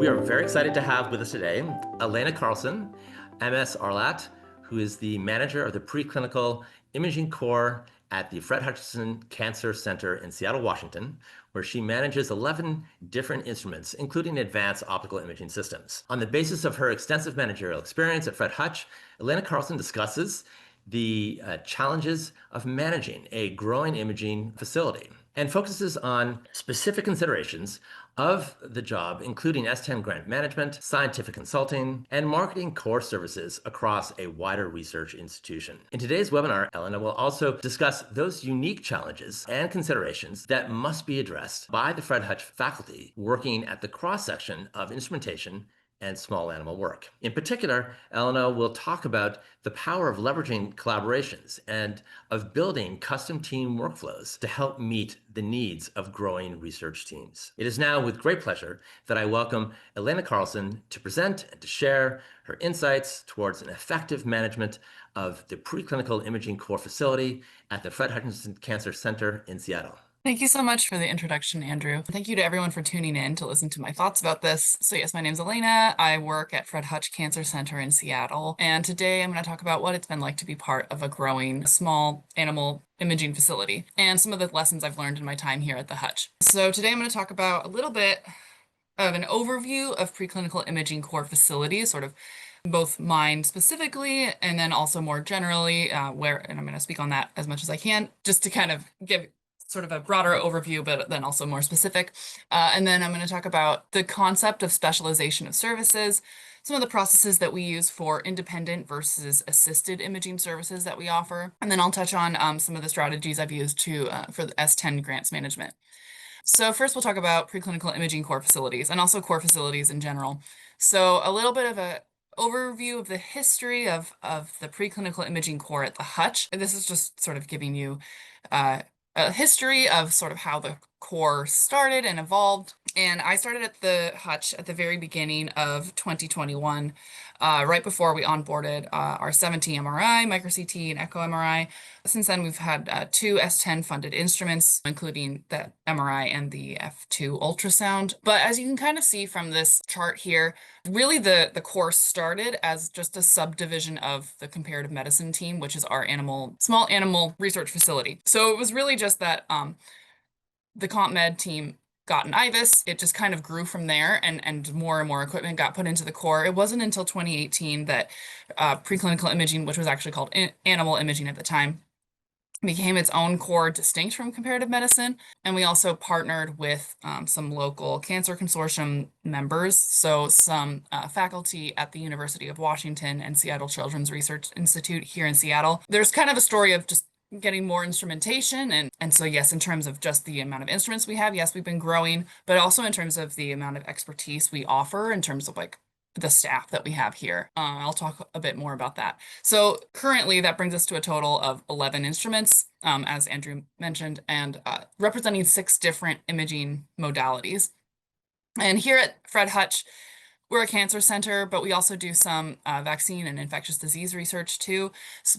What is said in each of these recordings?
We are very excited to have with us today Elena Carlson, MS RLAT, who is the manager of the Preclinical Imaging Core at the Fred Hutchinson Cancer Center in Seattle, Washington, where she manages 11 different instruments, including advanced optical imaging systems. On the basis of her extensive managerial experience at Fred Hutch, Elena Carlson discusses the challenges of managing a growing imaging facility and focuses on specific considerations of the job, including S10 grant management, scientific consulting, and marketing core services across a wider research institution. In today's webinar, Elena will also discuss those unique challenges and considerations that must be addressed by the Fred Hutch faculty working at the cross-section of instrumentation and small animal work. In particular, Elena will talk about the power of leveraging collaborations and of building custom team workflows to help meet the needs of growing research teams. It is now with great pleasure that I welcome Elena Carlson to present and to share her insights towards an effective management of the Preclinical Imaging Core facility at the Fred Hutchinson Cancer Center in Seattle. Thank you so much for the introduction, Andrew. Thank you to everyone for tuning in to listen to my thoughts about this. So yes, my name's Elena. I work at Fred Hutch Cancer Center in Seattle. And today I'm going to talk about what it's been like to be part of a growing small animal imaging facility and some of the lessons I've learned in my time here at the Hutch. So today I'm going to talk about a little bit of an overview of Preclinical Imaging Core facilities, sort of both mine specifically, and then also more generally, and I'm going to speak on that as much as I can, just to kind of give sort of a broader overview, but then also more specific. And then I'm going to talk about the concept of specialization of services, some of the processes that we use for independent versus assisted imaging services that we offer. And then I'll touch on some of the strategies I've used for the S10 grants management. So first we'll talk about preclinical imaging core facilities and also core facilities in general. So a little bit of a overview of the history of the preclinical imaging core at the Hutch. This is just sort of giving you a history of sort of how the core started and evolved. And I started at the Hutch at the very beginning of 2021, right before we onboarded our 7T MRI, micro CT, and echo MRI. Since then, we've had two S10 funded instruments, including the MRI and the F2 ultrasound. But as you can kind of see from this chart here, really the core started as just a subdivision of the comparative medicine team, which is our small animal research facility. So it was really just that the comp med team got an IVUS. It just kind of grew from there, and more equipment got put into the core. It wasn't until 2018 that preclinical imaging, which was actually called animal imaging at the time, became its own core distinct from comparative medicine. And we also partnered with some local cancer consortium members, so some faculty at the University of Washington and Seattle Children's Research Institute here in Seattle. There's kind of a story of just getting more instrumentation. And so, yes, in terms of just the amount of instruments we have, yes, we've been growing, but also in terms of the amount of expertise we offer in terms of like the staff that we have here. I'll talk a bit more about that. So currently that brings us to a total of 11 instruments, as Andrew mentioned, and representing 6 different imaging modalities. And here at Fred Hutch, we're a cancer center, but we also do some vaccine and infectious disease research too.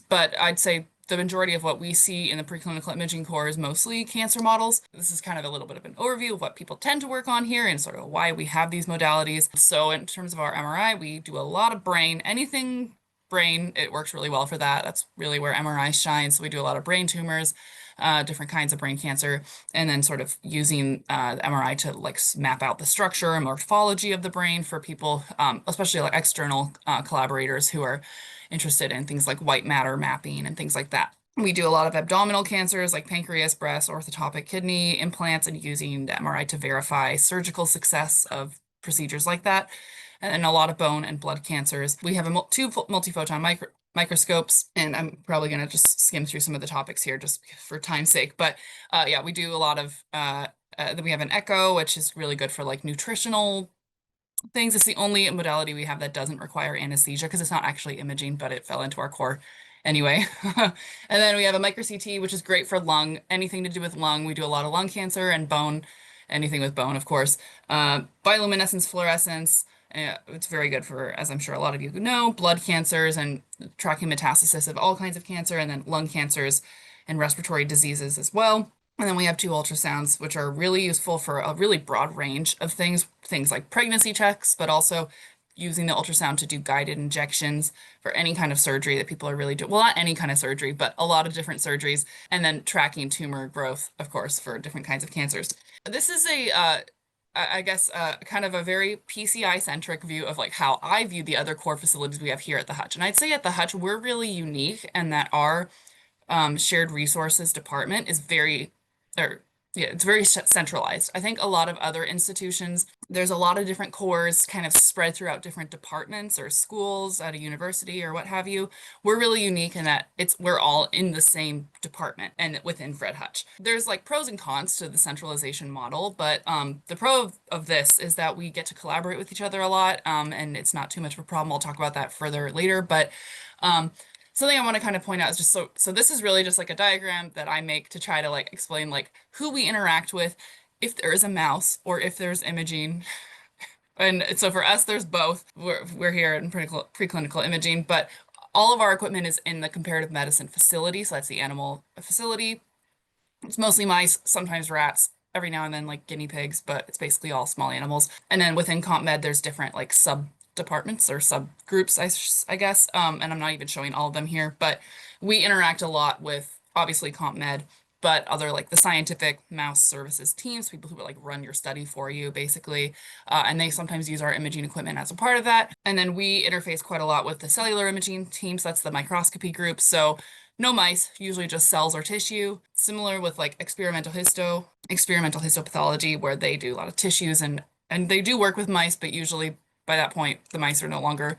But I'd say the majority of what we see in the preclinical imaging core is mostly cancer models. This is kind of a little bit of an overview of what people tend to work on here and sort of why we have these modalities. So in terms of our MRI, we do a lot of brain, anything brain, it works really well for that. That's really where MRI shines. So we do a lot of brain tumors, different kinds of brain cancer, and then sort of using the MRI to like map out the structure and morphology of the brain for people, especially like external collaborators who are interested in things like white matter mapping and things like that. We do a lot of abdominal cancers like pancreas, breast, orthotopic kidney implants, and using the MRI to verify surgical success of procedures like that. And then a lot of bone and blood cancers. We have two multiphoton microscopes, and I'm probably going to just skim through some of the topics here just for time's sake. But yeah, we do a lot of, we have an echo, which is really good for like nutritional things. It's the only modality we have that doesn't require anesthesia because it's not actually imaging, but it fell into our core anyway. And then we have a micro CT, which is great for lung, anything to do with lung. We do a lot of lung cancer and bone, anything with bone, of course. Bioluminescence, fluorescence. It's very good for, as I'm sure a lot of you know, blood cancers and tracking metastasis of all kinds of cancer, and then lung cancers and respiratory diseases as well. And then we have two ultrasounds, which are really useful for a really broad range of things like pregnancy checks, but also using the ultrasound to do guided injections for any kind of surgery that people are really doing. Well, not any kind of surgery, but a lot of different surgeries, and then tracking tumor growth, of course, for different kinds of cancers. This is I guess, kind of a very PCI-centric view of like how I view the other core facilities we have here at the Hutch. And I'd say at the Hutch, we're really unique and that our shared resources department is very, or yeah, it's very centralized. I think a lot of other institutions, there's a lot of different cores kind of spread throughout different departments or schools at a university or what have you. We're really unique in that we're all in the same department and within Fred Hutch. There's like pros and cons to the centralization model, but the pro of this is that we get to collaborate with each other a lot, and it's not too much of a problem. I'll talk about that further later, but um, something I want to kind of point out is just so this is really just like a diagram that I make to try to like explain like who we interact with if there is a mouse or if there's imaging. And so for us, there's both. We're here in preclinical imaging, but all of our equipment is in the comparative medicine facility. So that's the animal facility. It's mostly mice, sometimes rats, every now and then like guinea pigs, but it's basically all small animals. And then within comp med, there's different like sub departments or subgroups, I guess. And I'm not even showing all of them here, but we interact a lot with obviously comp med, but other like the scientific mouse services teams, people who like run your study for you basically. And they sometimes use our imaging equipment as a part of that. And then we interface quite a lot with the cellular imaging teams. That's the microscopy group. So no mice, usually just cells or tissue. Similar with like experimental histopathology, where they do a lot of tissues and they do work with mice, but usually by that point the mice are no longer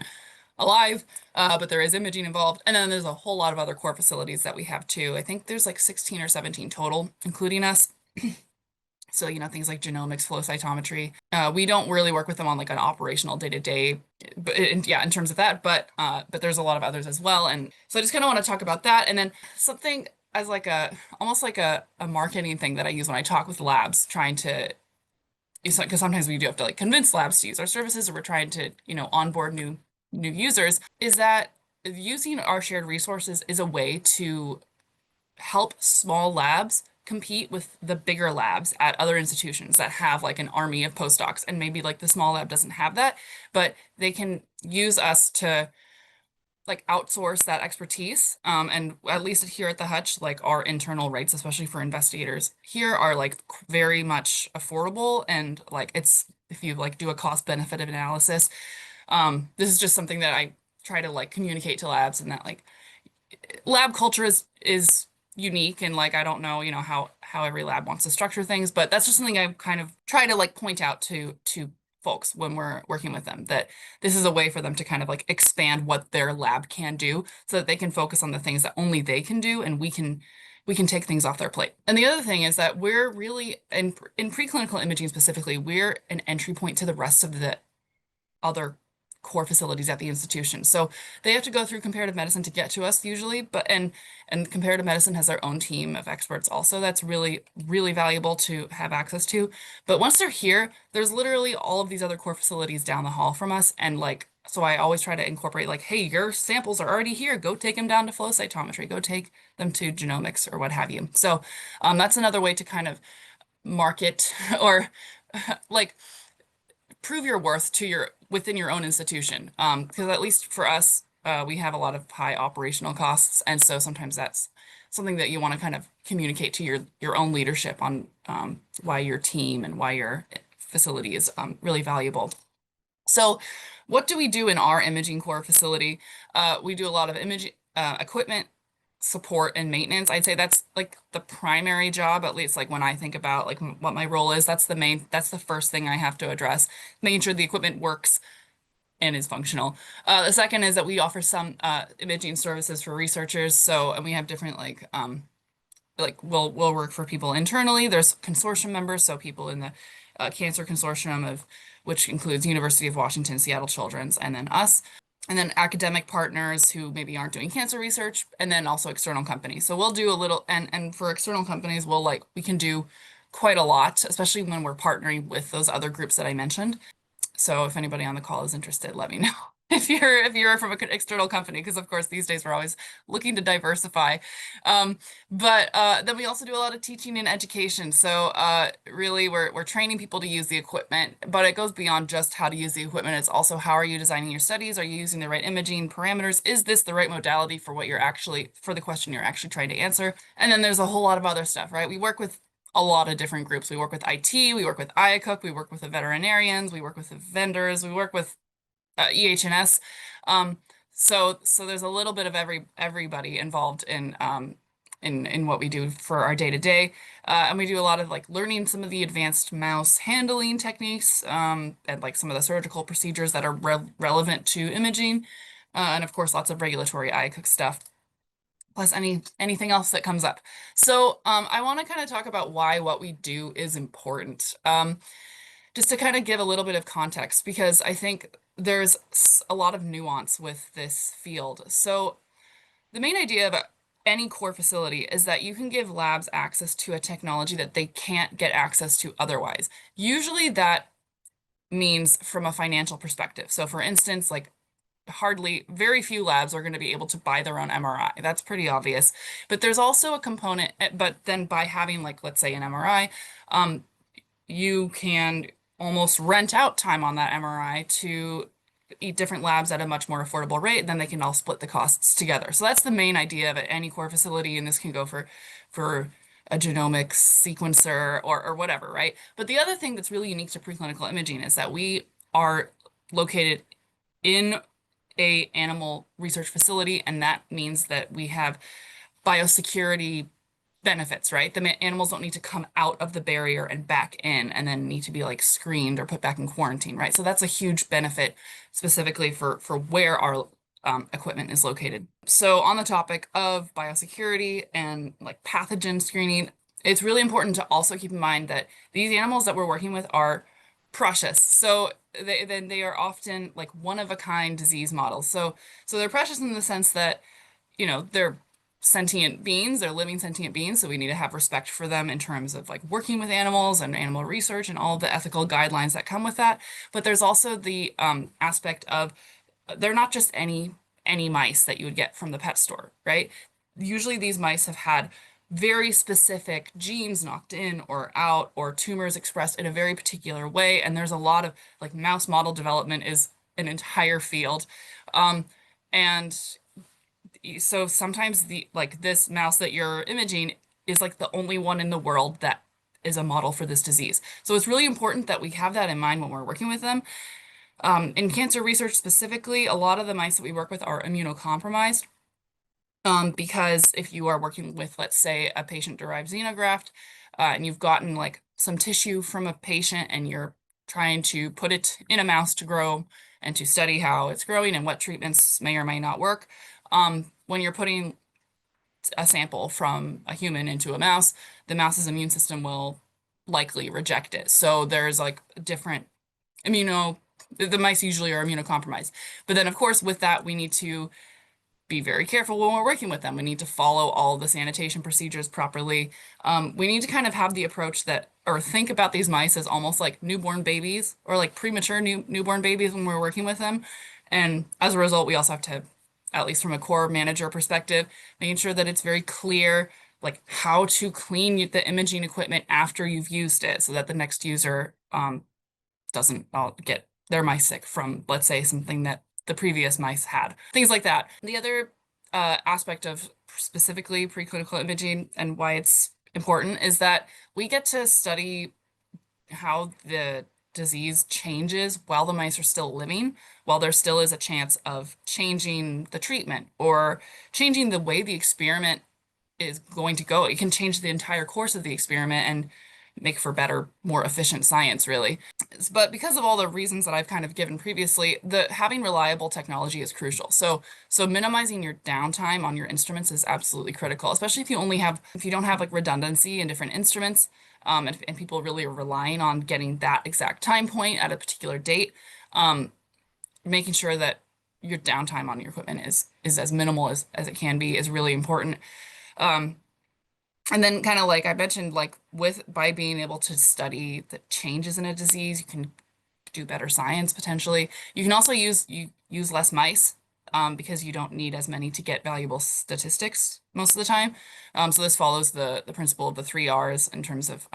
alive, but there is imaging involved. And then there's a whole lot of other core facilities that we have too. I think there's like 16 or 17 total, including us. So, things like genomics, flow cytometry. We don't really work with them on like an operational day-to-day, but in terms of that, but there's a lot of others as well. And so I just kind of want to talk about that. And then something as like almost like a marketing thing that I use when I talk with labs, trying to, because sometimes we do have to like convince labs to use our services, or we're trying to, onboard new users, is that using our shared resources is a way to help small labs compete with the bigger labs at other institutions that have like an army of postdocs, and maybe like the small lab doesn't have that, but they can use us to like outsource that expertise. And at least here at the Hutch, like our internal rates, especially for investigators here, are like very much affordable. And like if you like do a cost benefit analysis, this is just something that I try to like communicate to labs, and that like lab culture is unique, and like I don't know, how every lab wants to structure things, but that's just something I kind of try to like point out to folks when we're working with them, that this is a way for them to kind of like expand what their lab can do so that they can focus on the things that only they can do, and we can take things off their plate. And the other thing is that we're really in preclinical imaging specifically, we're an entry point to the rest of the other core facilities at the institution. So they have to go through comparative medicine to get to us usually, but and comparative medicine has their own team of experts also. That's really, really valuable to have access to. But once they're here, there's literally all of these other core facilities down the hall from us. And like, so I always try to incorporate like, hey, your samples are already here. Go take them down to flow cytometry, go take them to genomics or what have you. So that's another way to kind of market or like prove your worth to within your own institution. Because at least for us, we have a lot of high operational costs, and so sometimes that's something that you want to kind of communicate to your own leadership on, why your team and why your facility is really valuable. So what do we do in our imaging core facility? We do a lot of imaging equipment support and maintenance. I'd say that's like the primary job, at least like when I think about like what my role is, that's the first thing I have to address, making sure the equipment works and is functional. The second is that we offer some imaging services for researchers. So, and we have different like we'll work for people internally. There's consortium members, so people in the cancer consortium which includes University of Washington, Seattle Children's, and then us. And then academic partners who maybe aren't doing cancer research, and then also external companies. So we'll do a little, and for external companies, we can do quite a lot, especially when we're partnering with those other groups that I mentioned. So if anybody on the call is interested, let me know. if you're from an external company, because of course these days we're always looking to diversify. But then we also do a lot of teaching and education. So really we're training people to use the equipment, but it goes beyond just how to use the equipment. It's also how are you designing your studies? Are you using the right imaging parameters? Is this the right modality for what you're actually for the question you're actually trying to answer? And then there's a whole lot of other stuff, right? We work with a lot of different groups. We work with IT, we work with IACUC, we work with the veterinarians, we work with the vendors, we work with EH&S. Um, so there's a little bit of everybody involved in what we do for our day to day. And we do a lot of like learning some of the advanced mouse handling techniques, and like some of the surgical procedures that are relevant to imaging. And of course, lots of regulatory IACUC stuff, plus anything else that comes up. So I want to kind of talk about why what we do is important. Just to kind of give a little bit of context, because I think there's a lot of nuance with this field. So the main idea of any core facility is that you can give labs access to a technology that they can't get access to otherwise. Usually that means from a financial perspective. So for instance, like very few labs are going to be able to buy their own MRI. That's pretty obvious. But there's also a component, but then by having like, let's say an MRI, you can almost rent out time on that MRI to different labs at a much more affordable rate. Then they can all split the costs together. So that's the main idea of any core facility, and this can go for a genomics sequencer or whatever, right? But the other thing that's really unique to preclinical imaging is that we are located in a animal research facility, and that means that we have biosecurity benefits, right? The animals don't need to come out of the barrier and back in and then need to be like screened or put back in quarantine, right? So that's a huge benefit specifically for where our equipment is located. So on the topic of biosecurity and like pathogen screening, it's really important to also keep in mind that these animals that we're working with are precious. So they are often like one of a kind disease models. So they're precious in the sense that, they're sentient beings, they're living sentient beings, so we need to have respect for them in terms of like working with animals and animal research and all the ethical guidelines that come with that. But there's also the aspect of they're not just any mice that you would get from the pet store, right? Usually these mice have had very specific genes knocked in or out, or tumors expressed in a very particular way, and there's a lot of like mouse model development is an entire field. And so sometimes this mouse that you're imaging is like the only one in the world that is a model for this disease. So it's really important that we have that in mind when we're working with them. In cancer research specifically, a lot of the mice that we work with are immunocompromised. Because if you are working with, let's say, a patient-derived xenograft, and you've gotten like some tissue from a patient and you're trying to put it in a mouse to grow and to study how it's growing and what treatments may or may not work, when you're putting a sample from a human into a mouse, the mouse's immune system will likely reject it. So there's like different the mice usually are immunocompromised. But then, of course, with that, we need to be very careful when we're working with them. We need to follow all the sanitation procedures properly. We need to kind of have the approach or think about these mice as almost like newborn babies or like premature newborn babies when we're working with them. And as a result, we also have to, at least from a core manager perspective, making sure that it's very clear like how to clean the imaging equipment after you've used it so that the next user doesn't get their mice sick from, let's say, something that the previous mice had. Things like that. The other aspect of specifically preclinical imaging and why it's important is that we get to study how the disease changes while the mice are still living, while there still is a chance of changing the treatment or changing the way the experiment is going to go. It can change the entire course of the experiment and make for better, more efficient science, really. But because of all the reasons that I've kind of given previously, having reliable technology is crucial. So minimizing your downtime on your instruments is absolutely critical, especially if you don't have like redundancy in different instruments, and people really are relying on getting that exact time point at a particular date. Making sure that your downtime on your equipment is as minimal as it can be is really important. And then kind of like I mentioned, like by being able to study the changes in a disease, you can do better science potentially. You can also use use less mice because you don't need as many to get valuable statistics most of the time. So this follows the principle of the three R's in terms of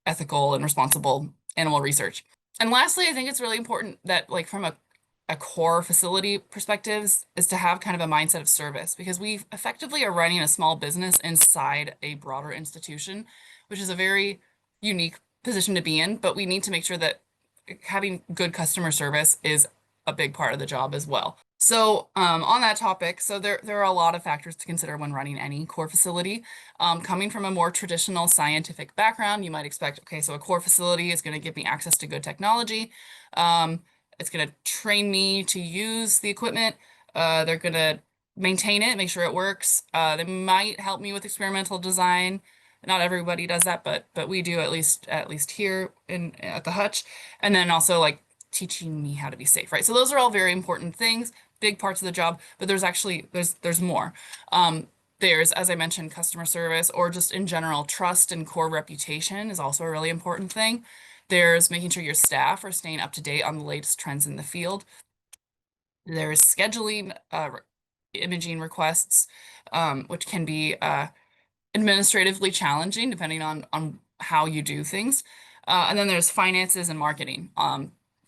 ethical and responsible animal research. And lastly, I think it's really important that like from a core facility perspectives is to have kind of a mindset of service because we effectively are running a small business inside a broader institution, which is a very unique position to be in, but we need to make sure that having good customer service is a big part of the job as well. So on that topic, so there are a lot of factors to consider when running any core facility. Coming from a more traditional scientific background, you might expect, okay, so a core facility is going to give me access to good technology. It's going to train me to use the equipment. They're going to maintain it, make sure it works. They might help me with experimental design. Not everybody does that, but we do at least here in at the Hutch. And then also like teaching me how to be safe, right? So those are all very important things, big parts of the job, but there's more. There's, as I mentioned, customer service or just in general, trust and core reputation is also a really important thing. There's making sure your staff are staying up to date on the latest trends in the field. There's scheduling imaging requests, which can be administratively challenging depending on how you do things. And then there's finances and marketing.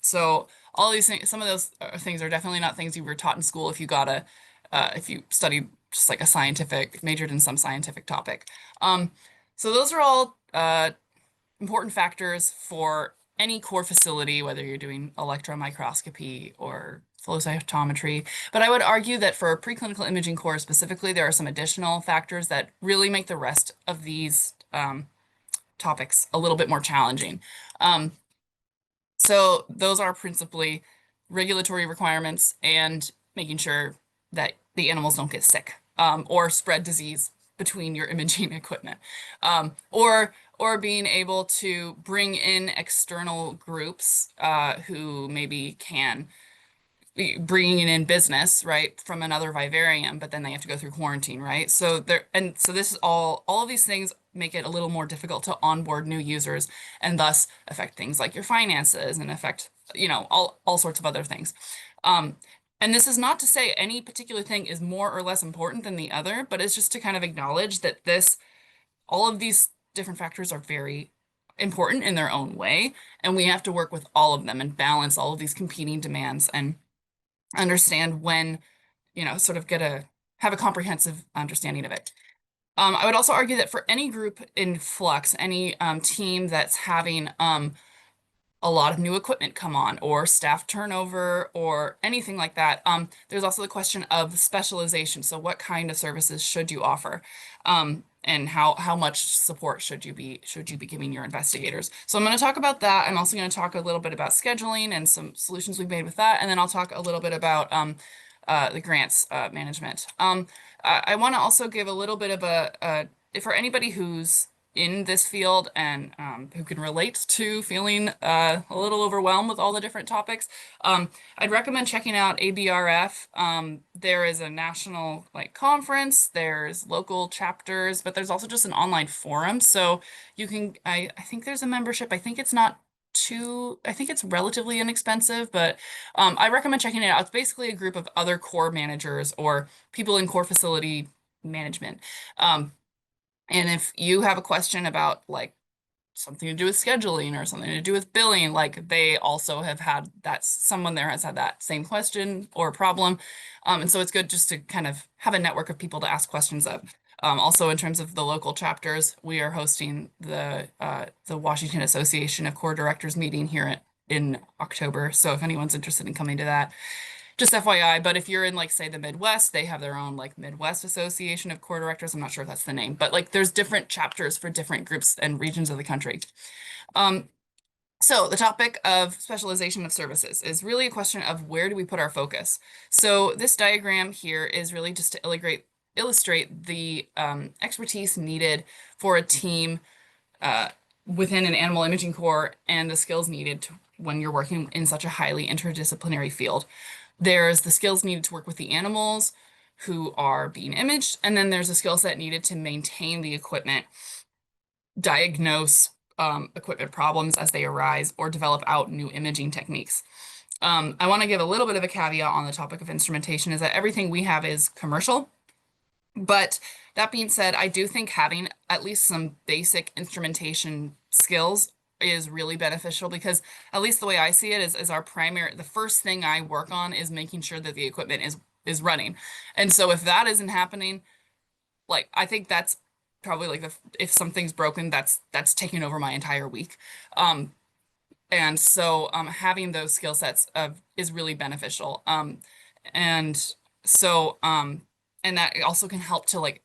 So all these things, some of those things are definitely not things you were taught in school if you studied just like majored in some scientific topic. So those are all important factors for any core facility, whether you're doing electron microscopy or flow cytometry. But I would argue that for preclinical imaging core specifically, there are some additional factors that really make the rest of these topics a little bit more challenging. So those are principally regulatory requirements and making sure that the animals don't get sick or spread disease between your imaging equipment, or being able to bring in external groups who maybe can be bringing in business, right, from another vivarium, but then they have to go through quarantine, right? So this is all of these things make it a little more difficult to onboard new users and thus affect things like your finances and affect, all sorts of other things. And this is not to say any particular thing is more or less important than the other, but it's just to kind of acknowledge that all of these different factors are very important in their own way, and we have to work with all of them and balance all of these competing demands and understand when, sort of have a comprehensive understanding of it. I would also argue that for any group in flux, any team that's having a lot of new equipment come on or staff turnover or anything like that, there's also the question of specialization. So what kind of services should you offer? And how much support should you be giving your investigators? So I'm going to talk about that. I'm also going to talk a little bit about scheduling and some solutions we've made with that, and then I'll talk a little bit about the grants management. I want to also give a little bit of for anybody who's in this field and who can relate to feeling a little overwhelmed with all the different topics, I'd recommend checking out ABRF. There is a national conference, there's local chapters, but there's also just an online forum. So you can, I think there's a membership. I think it's relatively inexpensive, but I recommend checking it out. It's basically a group of other core managers or people in core facility management. And if you have a question about something to do with scheduling or something to do with billing, they also have had someone there has had that same question or problem. And so it's good just to kind of have a network of people to ask questions of. Also, in terms of the local chapters, we are hosting the Washington Association of Core Directors meeting here in October. So if anyone's interested in coming to that, just FYI. But if you're in say the Midwest, they have their own Midwest Association of Core Directors. I'm not sure if that's the name, but there's different chapters for different groups and regions of the country. So the topic of specialization of services is really a question of where do we put our focus. So this diagram here is really just to illustrate the expertise needed for a team within an animal imaging core and the skills needed when you're working in such a highly interdisciplinary field. There's the skills needed to work with the animals who are being imaged, and then there's a skill set needed to maintain the equipment, diagnose equipment problems as they arise, or develop out new imaging techniques. I want to give a little bit of a caveat on the topic of instrumentation is that everything we have is commercial. But that being said, I do think having at least some basic instrumentation skills is really beneficial because at least the way I see it is our primary, the first thing I work on is making sure that the equipment is running. And so if that isn't happening, like I think that's probably like if something's broken, that's taking over my entire week. Um, and so having those skill sets is really beneficial. And so and that also can help to like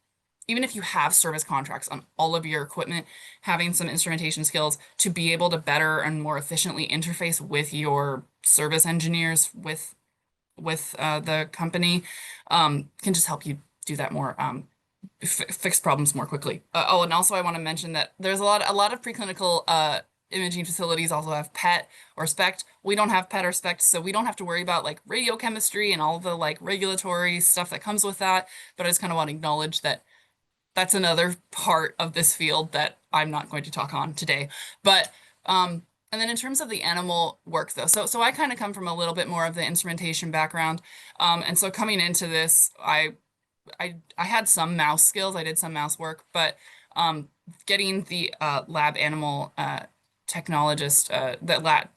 even if you have service contracts on all of your equipment, having some instrumentation skills to be able to better and more efficiently interface with your service engineers with the company can just help you do that more fix problems more quickly. Oh, and also I want to mention that there's a lot of preclinical imaging facilities also have PET or SPECT. We don't have PET or SPECT, so we don't have to worry about like radiochemistry and all the like regulatory stuff that comes with that. But I just kind of want to acknowledge that that's another part of this field that I'm not going to talk on today. But and then in terms of the animal work though, so I kind of come from a little bit more of the instrumentation background. And so coming into this, I had some mouse skills. I did some mouse work, but getting the lab animal technologist that lab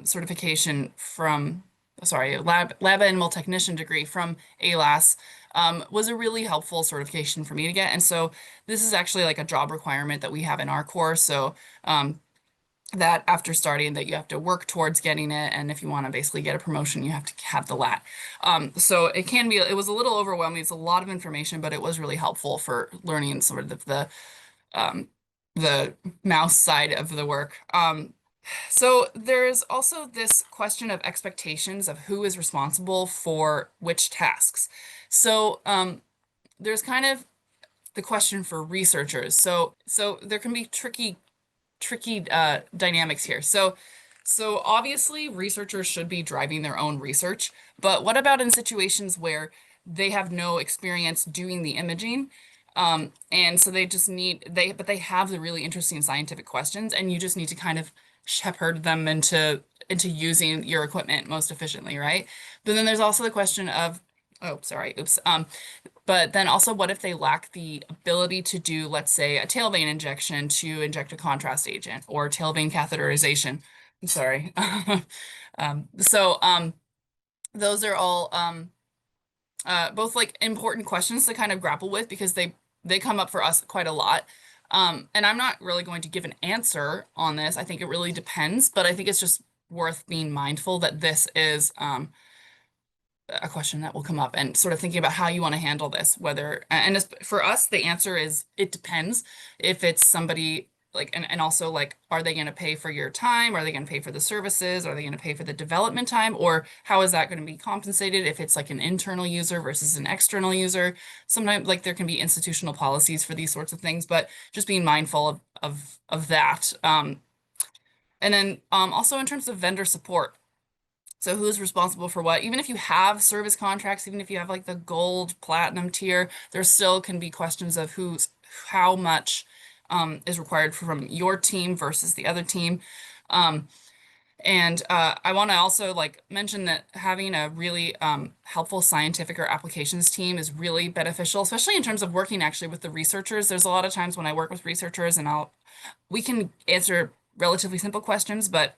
certification from sorry lab animal technician degree from ALAS was a really helpful certification for me to get. And so this is actually like a job requirement that we have in our course. So that after starting that you have to work towards getting it, and if you want to basically get a promotion you have to have the lat. So it was a little overwhelming. It's a lot of information, but it was really helpful for learning sort of um, the mouse side of the work. So there's also this question of expectations of who is responsible for which tasks. So there's kind of the question for researchers. So there can be tricky dynamics here. So obviously researchers should be driving their own research, but what about in situations where they have no experience doing the imaging? And so they just but they have the really interesting scientific questions, and you just need to kind of shepherd them into using your equipment most efficiently, right? But then there's also the question of, oh, sorry, oops. But then also, what if they lack the ability to do, let's say, a tail vein injection to inject a contrast agent or tail vein catheterization? I'm sorry. So those are all both like important questions to kind of grapple with because they come up for us quite a lot. And I'm not really going to give an answer on this. I think it really depends, but I think it's just worth being mindful that this is a question that will come up and sort of thinking about how you want to handle this, whether, and for us, the answer is it depends. If it's somebody like, and also like, are they going to pay for your time? Are they going to pay for the services? Are they going to pay for the development time? Or how is that going to be compensated if it's like an internal user versus an external user? Sometimes like there can be institutional policies for these sorts of things, but just being mindful of that. And then also in terms of vendor support. So who's responsible for what? Even if you have service contracts, even if you have like the gold, platinum tier, there still can be questions of how much is required from your team versus the other team. And I want to also like mention that having a really helpful scientific or applications team is really beneficial, especially in terms of working actually with the researchers. There's a lot of times when I work with researchers and we can answer relatively simple questions, but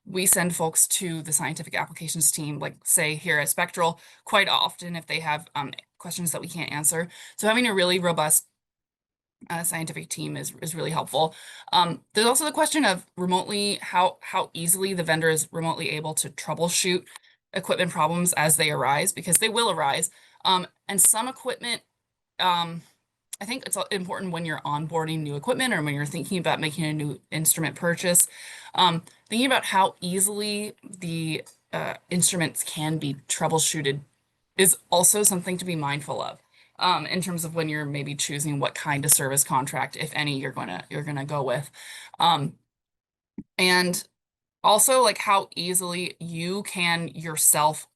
we send folks to the scientific applications team, like say here at Spectral, quite often if they have questions that we can't answer. So having a really robust scientific team is really helpful. There's also the question of remotely how easily the vendor is remotely able to troubleshoot equipment problems as they arise, because they will arise. And some equipment, I think it's important when you're onboarding new equipment or when you're thinking about making a new instrument purchase, thinking about how easily the instruments can be troubleshooted is also something to be mindful of. In terms of when you're maybe choosing what kind of service contract, if any, you're gonna go with. And also like how easily you can yourself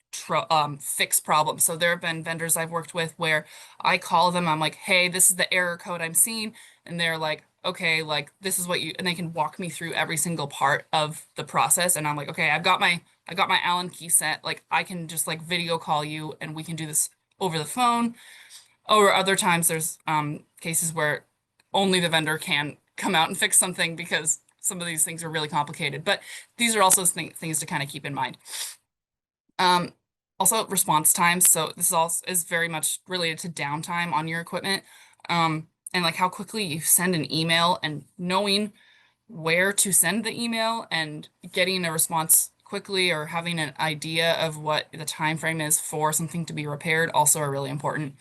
fix problems. So there have been vendors I've worked with where I call them, I'm like, hey, this is the error code I'm seeing. And they're like, okay, like this is what and they can walk me through every single part of the process. And I'm like, okay, I've got my I got my Allen key set. Like I can just like video call you and we can do this over the phone. Or other times there's cases where only the vendor can come out and fix something because some of these things are really complicated. But these are also things to kind of keep in mind. Um, Also response times. So this is also is very much related to downtime on your equipment. And like how quickly you send an email and knowing where to send the email and getting a response quickly or having an idea of what the time frame is for something to be repaired also are really important.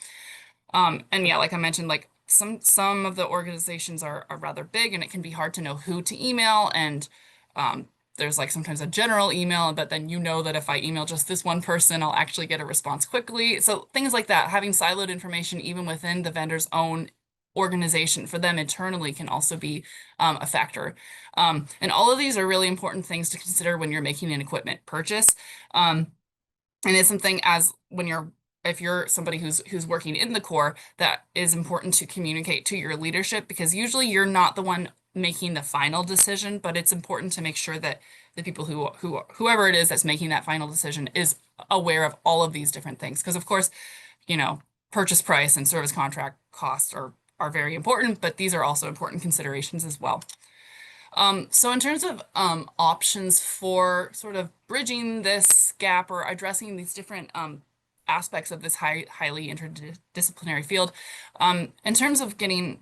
And yeah, like I mentioned, like some of the organizations are rather big and it can be hard to know who to email and there's like sometimes a general email, but then you know that if I email just this one person, I'll actually get a response quickly. So things like that, having siloed information even within the vendor's own organization for them internally can also be a factor. And all of these are really important things to consider when you're making an equipment purchase. And it's something as when you're if you're somebody who's working in the core, that is important to communicate to your leadership because usually you're not the one making the final decision, but it's important to make sure that the people whoever it is that's making that final decision is aware of all of these different things. Because of course, you know, purchase price and service contract costs are very important, but these are also important considerations as well. So in terms of options for sort of bridging this gap or addressing these different aspects of this highly interdisciplinary field, in terms of getting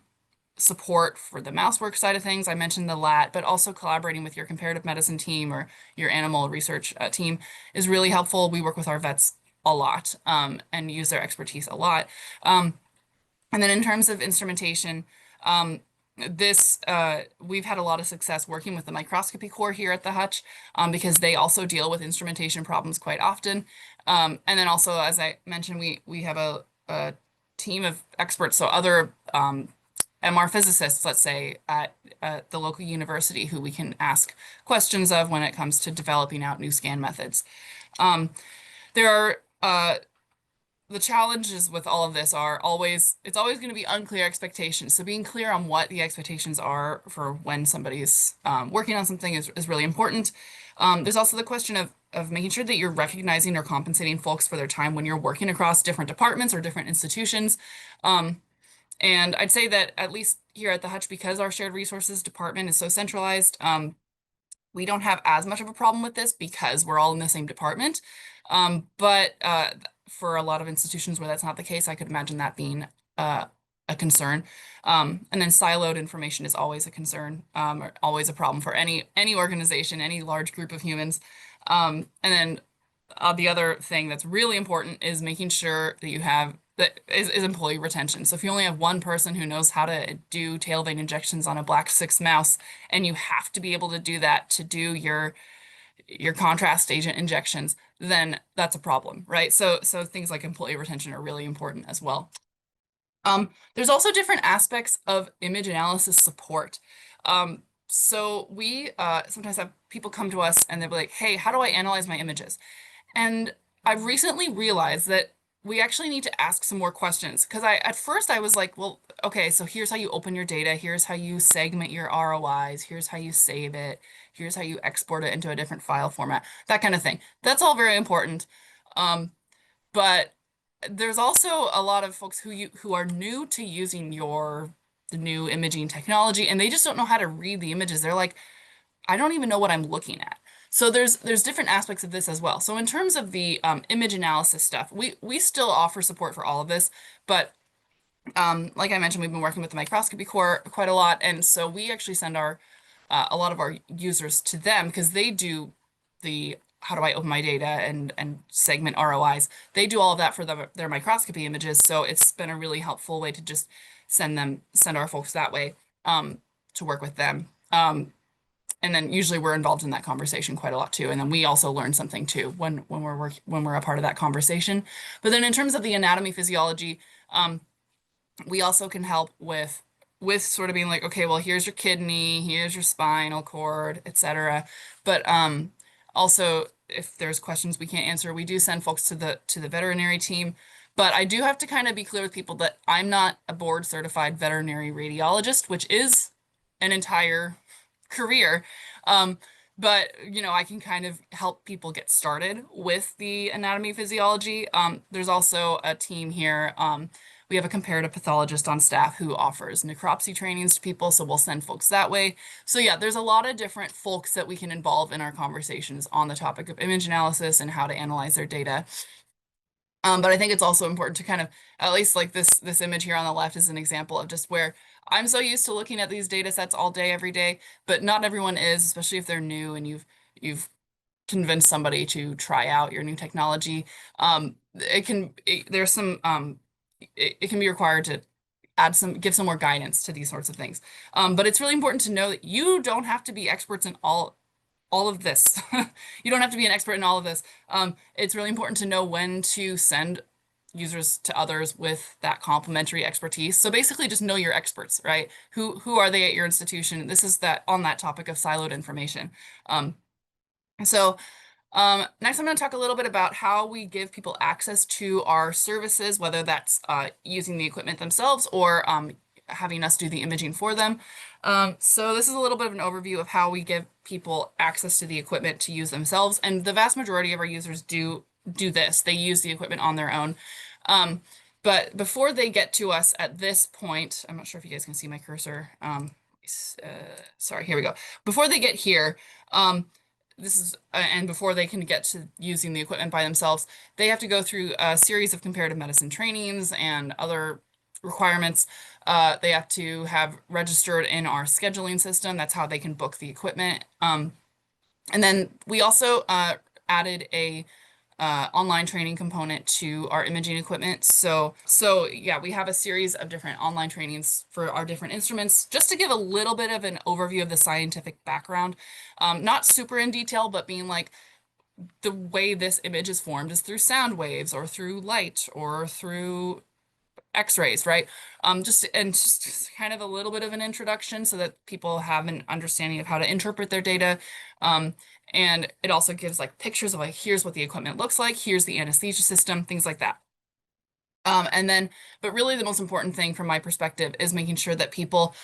support for the mouse work side of things, I mentioned the LAT, but also collaborating with your comparative medicine team or your animal research team is really helpful. We work with our vets a lot and use their expertise a lot. And then in terms of instrumentation, um, we've had a lot of success working with the microscopy core here at the Hutch because they also deal with instrumentation problems quite often. And then also, as I mentioned, we have a team of experts, so other MR physicists, let's say, at the local university who we can ask questions of when it comes to developing out new scan methods. There are the challenges with all of this are it's always going to be unclear expectations. So being clear on what the expectations are for when somebody's working on something is really important. There's also the question of making sure that you're recognizing or compensating folks for their time when you're working across different departments or different institutions. And I'd say that at least here at the Hutch, because our shared resources department is so centralized, we don't have as much of a problem with this because we're all in the same department. But for a lot of institutions where that's not the case, I could imagine that being a concern. And then siloed information is always a concern, or always a problem for any organization, any large group of humans. And then the other thing that's really important is making sure that you have that is employee retention. So if you only have one person who knows how to do tail vein injections on a black 6 mouse, and you have to be able to do that to do your contrast agent injections, then that's a problem, right? So things like employee retention are really important as well. There's also different aspects of image analysis support. So we sometimes have people come to us and they're like, hey, how do I analyze my images? And I've recently realized that we actually need to ask some more questions because at first I was like, well, okay, so here's how you open your data, here's how you segment your ROIs, here's how you save it, here's how you export it into a different file format, that kind of thing. That's all very important. But there's also a lot of folks who are new to using the new imaging technology and they just don't know how to read the images. They're like, I don't even know what I'm looking at. So there's different aspects of this as well. So in terms of the image analysis stuff, we still offer support for all of this, but like I mentioned, we've been working with the microscopy core quite a lot, and so we actually send a lot of our users to them because they do the how do I open my data and segment ROIs. They do all of that for their microscopy images, so it's been a really helpful way to just send our folks that way to work with them. And then usually we're involved in that conversation quite a lot too. And then we also learn something too when we're a part of that conversation. But then in terms of the anatomy physiology, we also can help with sort of being like, okay, well, here's your kidney, here's your spinal cord, etc. But also if there's questions we can't answer, we do send folks to the veterinary team. But I do have to kind of be clear with people that I'm not a board certified veterinary radiologist, which is an entire career. but I can kind of help people get started with the anatomy physiology. There's also a team here. We have a comparative pathologist on staff who offers necropsy trainings to people, so we'll send folks that way. So yeah, there's a lot of different folks that we can involve in our conversations on the topic of image analysis and how to analyze their data. But I think it's also important to kind of, at least like this image here on the left is an example of just where I'm so used to looking at these data sets all day, every day, but not everyone is, especially if they're new and you've convinced somebody to try out your new technology. There's some it can be required to give some more guidance to these sorts of things. But it's really important to know that you don't have to be experts in all of this. You don't have to be an expert in all of this. It's really important to know when to send users to others with that complementary expertise. So basically just know your experts, right? Who are they at your institution? This is that on that topic of siloed information. Um, so Next, I'm going to talk a little bit about how we give people access to our services, whether that's using the equipment themselves or having us do the imaging for them. So this is a little bit of an overview of how we give people access to the equipment to use themselves. And the vast majority of our users do this. They use the equipment on their own. But before they get to us at this point, I'm not sure if you guys can see my cursor. Sorry, here we go. Before they get here, and before they can get to using the equipment by themselves, they have to go through a series of comparative medicine trainings and other requirements. They have to have registered in our scheduling system. That's how they can book the equipment. And then we also added a online training component to our imaging equipment. So yeah, we have a series of different online trainings for our different instruments, just to give a little bit of an overview of the scientific background. Not super in detail, but being like, the way this image is formed is through sound waves or through light or through X-rays, right? Just kind of a little bit of an introduction so that people have an understanding of how to interpret their data. And it also gives like pictures of like, here's what the equipment looks like, here's the anesthesia system, things like that. But really the most important thing from my perspective is making sure that people,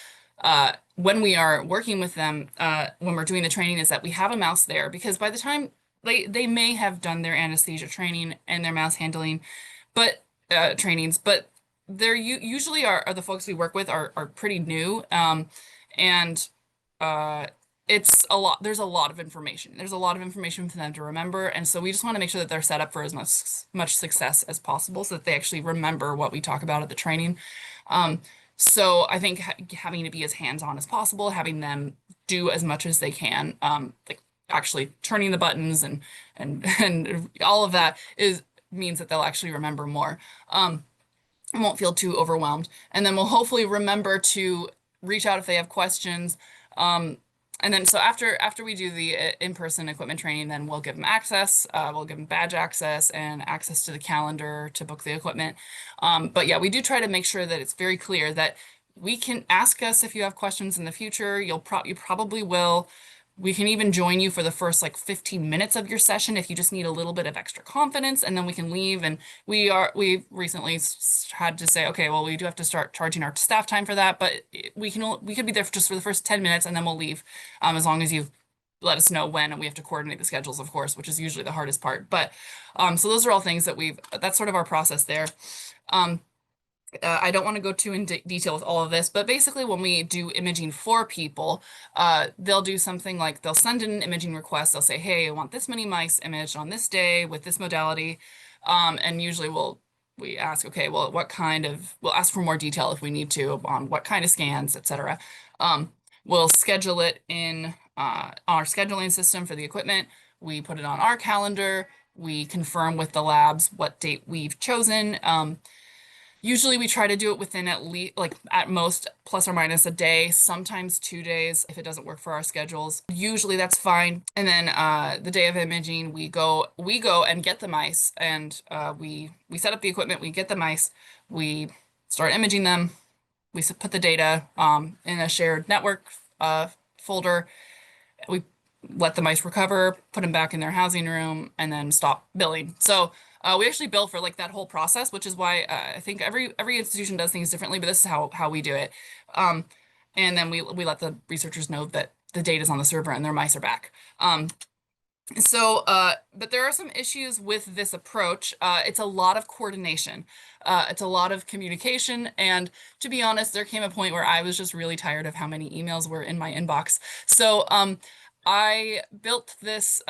when we are working with them, when we're doing the training, is that we have a mouse there, because by the time they may have done their anesthesia training and their mouse handling, but trainings, but they're usually are the folks we work with are pretty new, and it's a lot. There's a lot of information. There's a lot of information for them to remember, and so we just want to make sure that they're set up for as much success as possible, so that they actually remember what we talk about at the training. So I think having to be as hands-on as possible, having them do as much as they can, like actually turning the buttons and all of that means that they'll actually remember more. Won't feel too overwhelmed. And then we'll hopefully remember to reach out if they have questions. And then so after we do the in-person equipment training, then we'll give them access. We'll give them badge access and access to the calendar to book the equipment. But yeah, we do try to make sure that it's very clear that we can ask us if you have questions in the future. You probably will. We can even join you for the first like 15 minutes of your session if you just need a little bit of extra confidence, and then we can leave. And we recently had to say, okay, well, we do have to start charging our staff time for that, but we could be there just for the first 10 minutes and then we'll leave, as long as you let us know when, and we have to coordinate the schedules, of course, which is usually the hardest part. But so those are all things that that's sort of our process there. I don't want to go too in detail with all of this, but basically when we do imaging for people, they'll do something like they'll send in an imaging request. They'll say, hey, I want this many mice imaged on this day with this modality. And usually we ask, okay, well, we'll ask for more detail if we need to on what kind of scans, etc. We'll schedule it in our scheduling system for the equipment. We put it on our calendar. We confirm with the labs what date we've chosen. Usually we try to do it within at least, like at most, plus or minus a day, sometimes 2 days if it doesn't work for our schedules. Usually that's fine. And then the day of imaging, we go and get the mice, and we set up the equipment, we get the mice, we start imaging them, we put the data in a shared network folder, we let the mice recover, put them back in their housing room, and then stop billing. So we actually bill for like that whole process, which is why I think every institution does things differently, but this is how we do it. And then we let the researchers know that the data's on the server and their mice are back. But there are some issues with this approach. It's a lot of coordination. It's a lot of communication. And to be honest, there came a point where I was just really tired of how many emails were in my inbox. I built this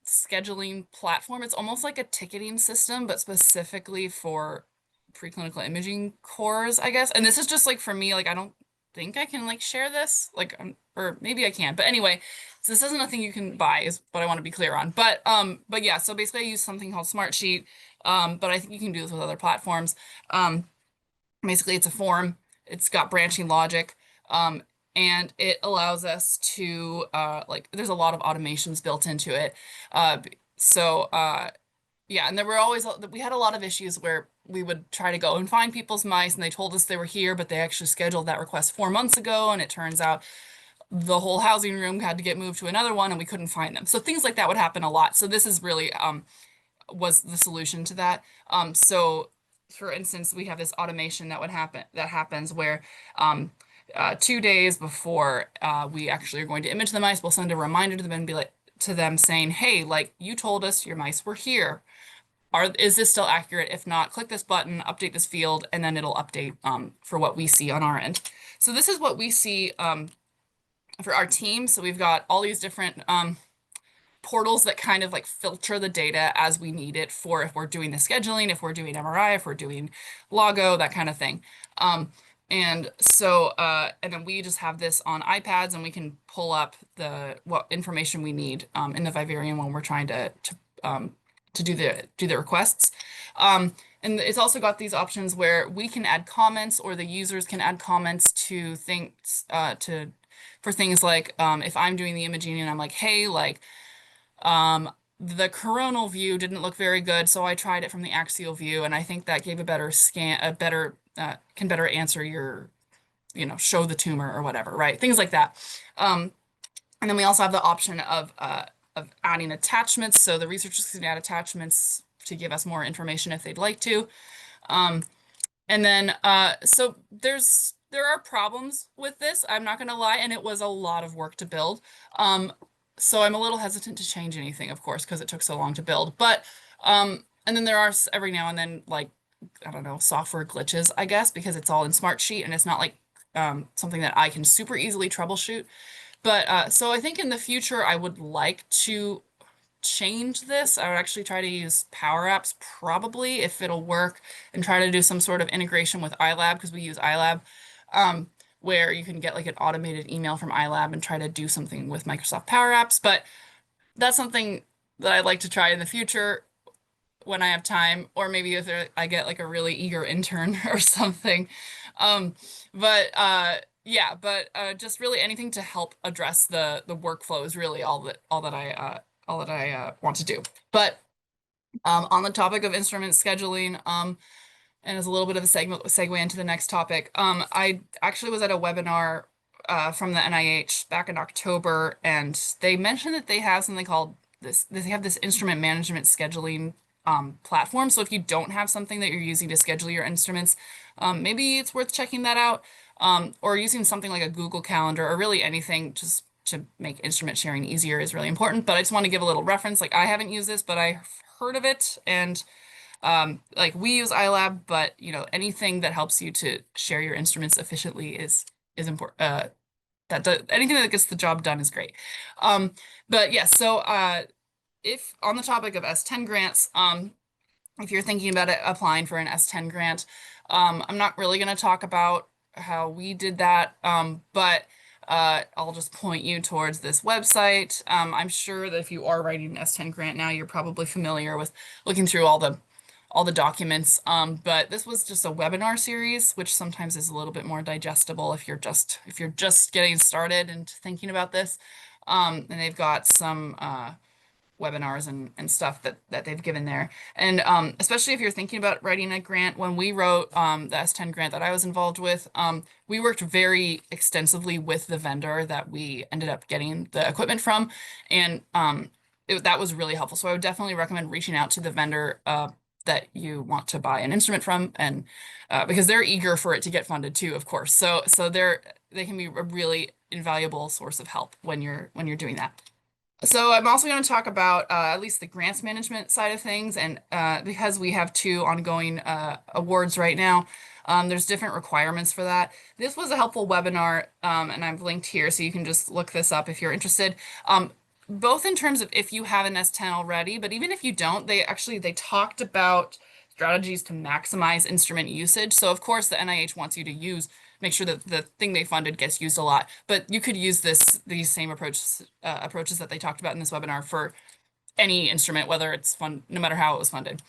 scheduling platform. It's almost like a ticketing system, but specifically for preclinical imaging cores, I guess. And this is just like for me, like I don't think I can like share this, like or maybe I can. But anyway, so this isn't a thing you can buy, is what I want to be clear on. But yeah, so basically I use something called Smartsheet. But I think you can do this with other platforms. Um, Basically it's a form, it's got branching logic, and it allows us to like there's a lot of automations built into it. Yeah, and there were always we had a lot of issues where we would try to go and find people's mice and they told us they were here, but they actually scheduled that request 4 months ago, and it turns out the whole housing room had to get moved to another one and we couldn't find them. So things like that would happen a lot. So this is really was the solution to that. So for instance, we have this automation that happens where 2 days before we actually are going to image the mice, we'll send a reminder to them and be like to them saying, hey, like you told us your mice were here. Is this still accurate? If not, click this button, update this field, and then it'll update for what we see on our end. So this is what we see for our team. So we've got all these different portals that kind of like filter the data as we need it for if we're doing the scheduling, if we're doing MRI, if we're doing Logo, that kind of thing. And then we just have this on iPads and we can pull up what information we need in the Vivarium when we're trying to do the requests. And it's also got these options where we can add comments or the users can add comments to things for things like if I'm doing the imaging and I'm like, hey, like the coronal view didn't look very good, so I tried it from the axial view, and I think that gave a better scan, can better answer your, show the tumor or whatever, right? Things like that. And then we also have the option of adding attachments, so the researchers can add attachments to give us more information if they'd like to. And then, so there are problems with this, I'm not gonna lie, and it was a lot of work to build. So I'm a little hesitant to change anything, of course, because it took so long to build. But, and then there are every now and then, like, I don't know, software glitches, I guess, because it's all in Smartsheet and it's not like something that I can super easily troubleshoot. But so I think in the future, I would like to change this. I would actually try to use Power Apps probably if it'll work, and try to do some sort of integration with iLab because we use iLab, where you can get like an automated email from iLab and try to do something with Microsoft Power Apps. But that's something that I'd like to try in the future when I have time, or maybe if I get like a really eager intern or something. Um, yeah, but just really anything to help address the workflow is really all that I want to do. But on the topic of instrument scheduling, and as a little bit of a segue into the next topic, I actually was at a webinar from the NIH back in October, and they mentioned that they have something called they have this instrument management scheduling platform. So if you don't have something that you're using to schedule your instruments, maybe it's worth checking that out, or using something like a Google Calendar, or really anything just to make instrument sharing easier is really important. But I just want to give a little reference. Like I haven't used this, but I heard of it, and like we use iLab, but anything that helps you to share your instruments efficiently is important. Anything that gets the job done is great. But yeah, so if on the topic of S10 grants, if you're thinking about applying for an S10 grant, I'm not really going to talk about how we did that, but I'll just point you towards this website. I'm sure that if you are writing an S10 grant now, you're probably familiar with looking through all the documents. But this was just a webinar series, which sometimes is a little bit more digestible if you're just getting started and thinking about this. And they've got some webinars and stuff that they've given there. And especially if you're thinking about writing a grant, when we wrote the S10 grant that I was involved with, we worked very extensively with the vendor that we ended up getting the equipment from. And that was really helpful. So I would definitely recommend reaching out to the vendor that you want to buy an instrument from, and because they're eager for it to get funded too, of course. So they can be a really invaluable source of help when you're doing that. So I'm also going to talk about at least the grants management side of things, and because we have two ongoing awards right now, there's different requirements for that. This was a helpful webinar, and I've linked here, so you can just look this up if you're interested. Both in terms of if you have an S10 already, but even if you don't, they talked about strategies to maximize instrument usage. So of course the NIH wants you to make sure that the thing they funded gets used a lot, but you could use these same approaches that they talked about in this webinar for any instrument, whether it's no matter how it was funded.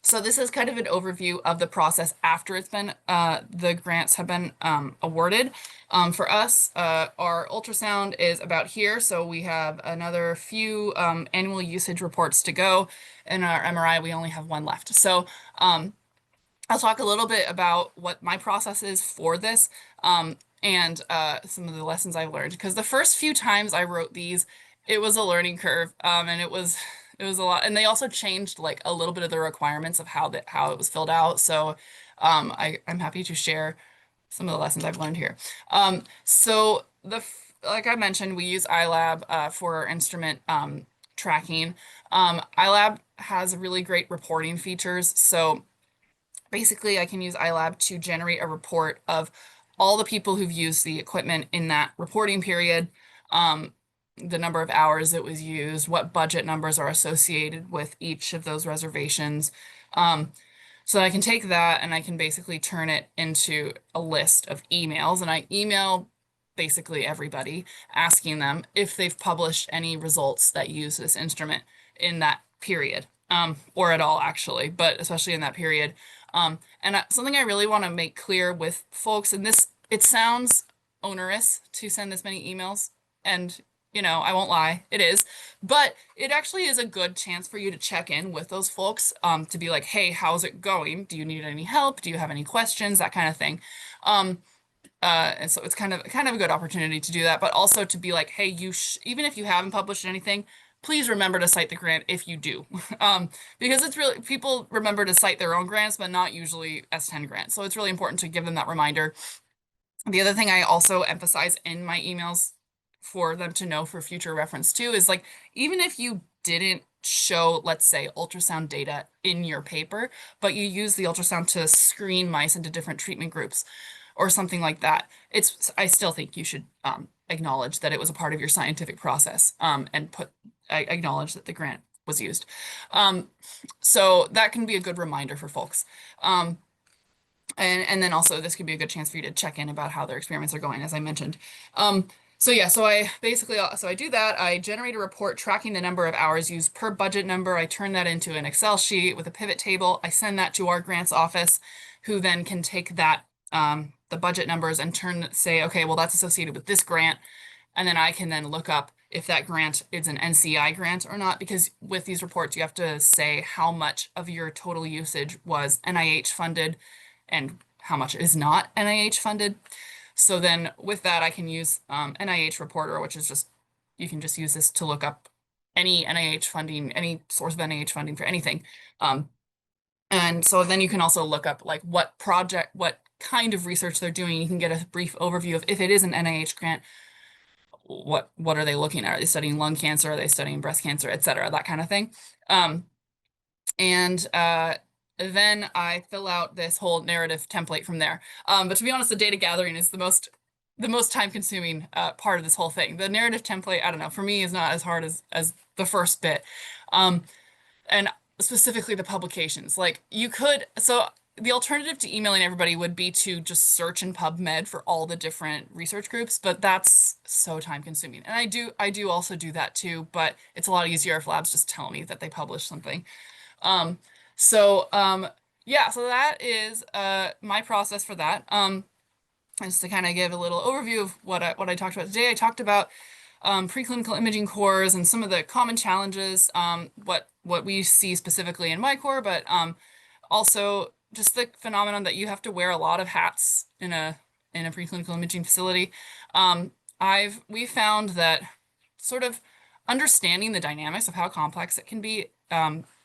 So this is kind of an overview of the process after it's been the grants have been awarded. For us, our ultrasound is about here, so we have another few annual usage reports to go. In our MRI, we only have one left. So I'll talk a little bit about what my process is for this and some of the lessons I've learned. Because the first few times I wrote these, it was a learning curve, and it was a lot. And they also changed like a little bit of the requirements of how it was filled out. So I'm happy to share some of the lessons I've learned here. So like I mentioned, we use iLab for our instrument tracking. iLab has really great reporting features. So basically, I can use iLab to generate a report of all the people who've used the equipment in that reporting period, the number of hours it was used, what budget numbers are associated with each of those reservations. So I can take that and I can basically turn it into a list of emails, and I email basically everybody asking them if they've published any results that use this instrument in that period, or at all actually, but especially in that period. And something I really want to make clear with folks, and it sounds onerous to send this many emails, and I won't lie, it is, but it actually is a good chance for you to check in with those folks, to be like, hey, how's it going? Do you need any help? Do you have any questions? That kind of thing. And so it's kind of a good opportunity to do that, but also to be like, hey, even if you haven't published anything, please remember to cite the grant if you do. Because it's really, people remember to cite their own grants, but not usually S10 grants. So it's really important to give them that reminder. The other thing I also emphasize in my emails for them to know for future reference too is like, even if you didn't show, let's say, ultrasound data in your paper, but you use the ultrasound to screen mice into different treatment groups or something like that, I still think you should acknowledge that it was a part of your scientific process, and acknowledge that the grant was used. So that can be a good reminder for folks. And then also this could be a good chance for you to check in about how their experiments are going, as I mentioned. So I do that. I generate a report tracking the number of hours used per budget number. I turn that into an Excel sheet with a pivot table. I send that to our grants office, who then can take that, the budget numbers, and say, okay, well, that's associated with this grant. And then I can then look up if that grant is an NCI grant or not, because with these reports, you have to say how much of your total usage was NIH funded and how much is not NIH funded. So then with that, I can use NIH Reporter, which is just, you can just use this to look up any NIH funding, any source of NIH funding for anything. And so then you can also look up like what kind of research they're doing. You can get a brief overview of, if it is an NIH grant, what are they looking at? Are they studying lung cancer? Are they studying breast cancer, et cetera, that kind of thing. Then I fill out this whole narrative template from there. But to be honest, the data gathering is the most time consuming part of this whole thing. The narrative template, I don't know, for me is not as hard as the first bit. And specifically the publications, like so the alternative to emailing everybody would be to just search in PubMed for all the different research groups, but that's so time consuming. And I do also do that too, but it's a lot easier if labs just tell me that they published something. So that is my process for that. Just to kind of give a little overview of what I talked about today. I talked about preclinical imaging cores and some of the common challenges, what we see specifically in my core, but also just the phenomenon that you have to wear a lot of hats in a preclinical imaging facility. We found that sort of understanding the dynamics of how complex it can be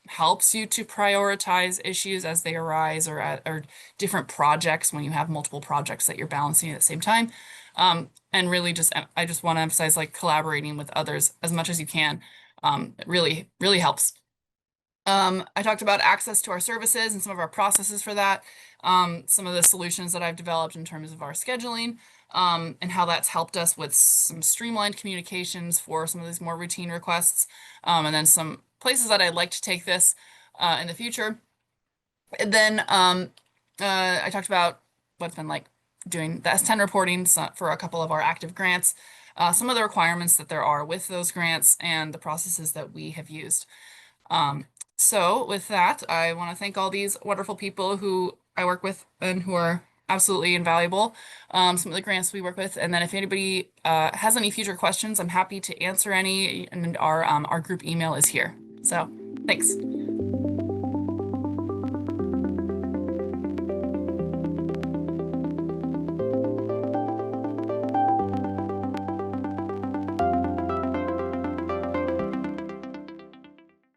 helps you to prioritize issues as they arise or different projects when you have multiple projects that you're balancing at the same time. And really just I just want to emphasize like collaborating with others as much as you can. It really, really helps. I talked about access to our services and some of our processes for that, some of the solutions that I've developed in terms of our scheduling, and how that's helped us with some streamlined communications for some of these more routine requests, and then some places that I'd like to take this in the future. And then I talked about what's been like doing the S10 reporting for a couple of our active grants, some of the requirements that there are with those grants, and the processes that we have used. So with that, I want to thank all these wonderful people who I work with and who are absolutely invaluable. Some of the grants we work with, and then if anybody has any future questions, I'm happy to answer any. And our group email is here. So thanks.